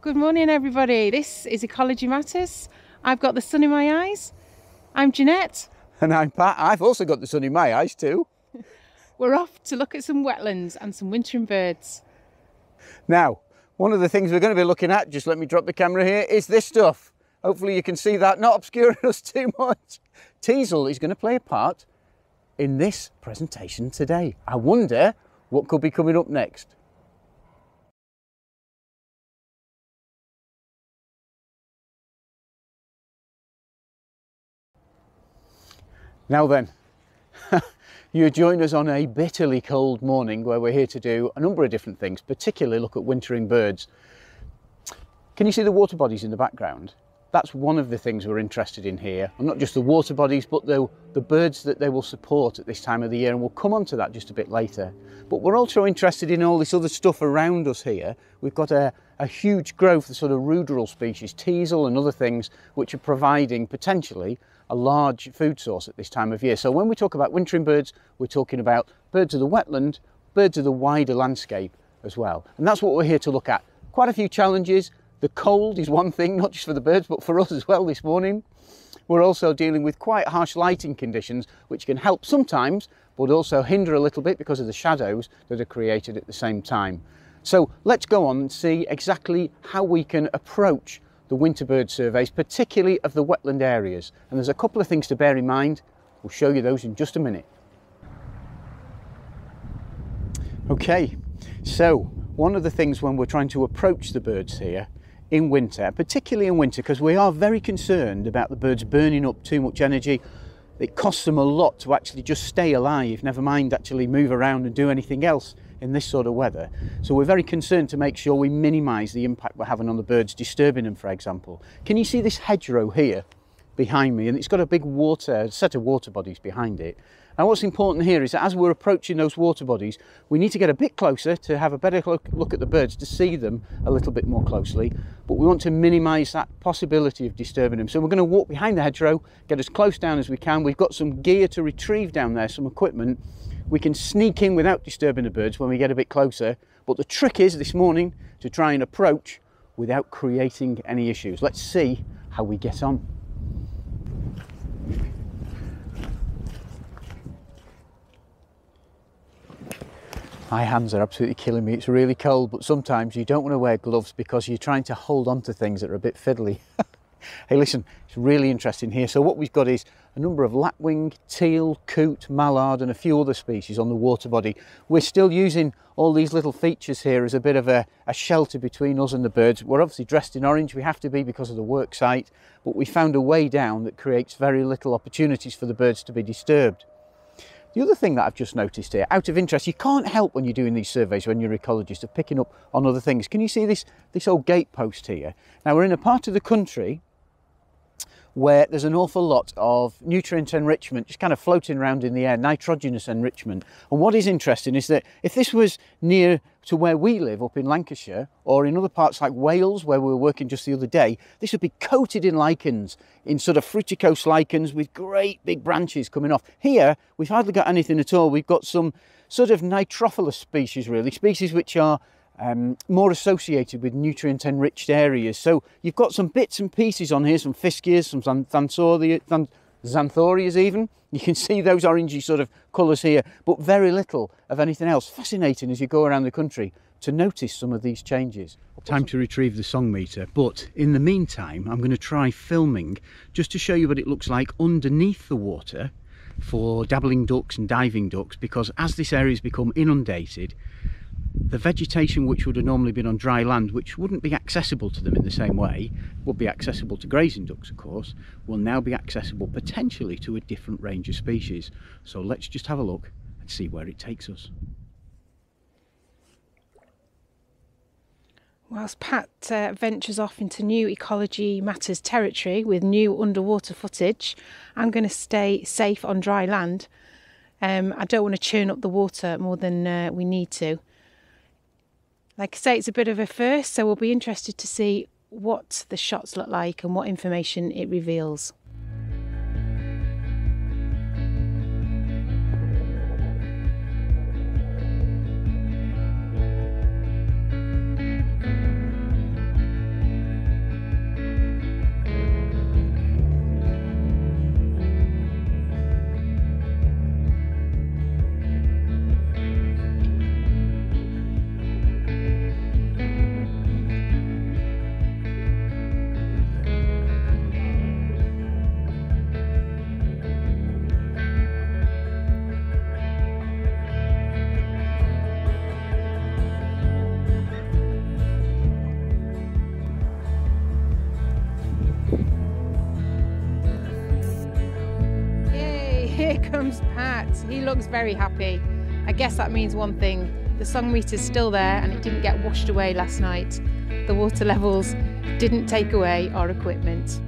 Good morning everybody, this is Ecology Matters. I've got the sun in my eyes. I'm Jeanette. And I'm Pat. I've also got the sun in my eyes too. We're off to look at some wetlands and some wintering birds. Now, one of the things we're going to be looking at, just let me drop the camera here, is this stuff. Hopefully you can see that, not obscuring us too much. Teasel is going to play a part in this presentation today. I wonder what could be coming up next. Now then, you join us on a bitterly cold morning where we're here to do a number of different things, particularly look at wintering birds. Can you see the water bodies in the background? That's one of the things we're interested in here, and not just the water bodies, but the birds that they will support at this time of the year, and we'll come on to that just a bit later. But we're also interested in all this other stuff around us here. We've got a huge growth of sort of ruderal species, teasel and other things, which are providing potentially a large food source at this time of year. So when we talk about wintering birds, we're talking about birds of the wetland, birds of the wider landscape as well. And that's what we're here to look at. Quite a few challenges. The cold is one thing, not just for the birds, but for us as well this morning. We're also dealing with quite harsh lighting conditions, which can help sometimes, but also hinder a little bit because of the shadows that are created at the same time. So let's go on and see exactly how we can approach the winter bird surveys, particularly of the wetland areas. And there's a couple of things to bear in mind. We'll show you those in just a minute. Okay, so one of the things when we're trying to approach the birds here in winter, particularly in winter, because we are very concerned about the birds burning up too much energy. It costs them a lot to actually just stay alive, never mind actually move around and do anything else in this sort of weather. So we're very concerned to make sure we minimise the impact we're having on the birds, disturbing them, for example. Can you see this hedgerow here behind me? And it's got a big set of water bodies behind it. And what's important here is that as we're approaching those water bodies, we need to get a bit closer to have a better look at the birds, to see them a little bit more closely, but we want to minimise that possibility of disturbing them. So we're going to walk behind the hedgerow, get as close down as we can. We've got some gear to retrieve down there, some equipment. We can sneak in without disturbing the birds when we get a bit closer, but the trick is this morning to try and approach without creating any issues. Let's see how we get on. My hands are absolutely killing me. It's really cold, but sometimes you don't want to wear gloves because you're trying to hold on to things that are a bit fiddly. Hey, listen, it's really interesting here. So what we've got is a number of lapwing, teal, coot, mallard and a few other species on the water body. We're still using all these little features here as a bit of a shelter between us and the birds. We're obviously dressed in orange. We have to be because of the work site, but we found a way down that creates very little opportunities for the birds to be disturbed. The other thing that I've just noticed here, out of interest, you can't help when you're doing these surveys, when you're an ecologist, of picking up on other things. Can you see this old gatepost here? Now we're in a part of the country where there's an awful lot of nutrient enrichment just kind of floating around in the air, nitrogenous enrichment. And what is interesting is that if this was near to where we live up in Lancashire, or in other parts like Wales where we were working just the other day, this would be coated in lichens, in sort of fruticose lichens with great big branches coming off. Here we've hardly got anything at all. We've got some sort of nitrophilous species, really, species which are more associated with nutrient enriched areas. So you've got some bits and pieces on here, some fiscias, some xanthorias even. You can see those orangey sort of colours here, but very little of anything else. Fascinating as you go around the country to notice some of these changes. Time to retrieve the song meter, but in the meantime I'm going to try filming just to show you what it looks like underneath the water for dabbling ducks and diving ducks, because as this area has become inundated, the vegetation which would have normally been on dry land, which wouldn't be accessible to them in the same way, would be accessible to grazing ducks of course, will now be accessible potentially to a different range of species. So let's just have a look and see where it takes us. Whilst Pat ventures off into new Ecology Matters territory with new underwater footage, I'm going to stay safe on dry land. I don't want to churn up the water more than we need to. Like I say, it's a bit of a first, so we'll be interested to see what the shots look like and what information it reveals. He looks very happy. I guess that means one thing. The song meter's still there and it didn't get washed away last night. The water levels didn't take away our equipment.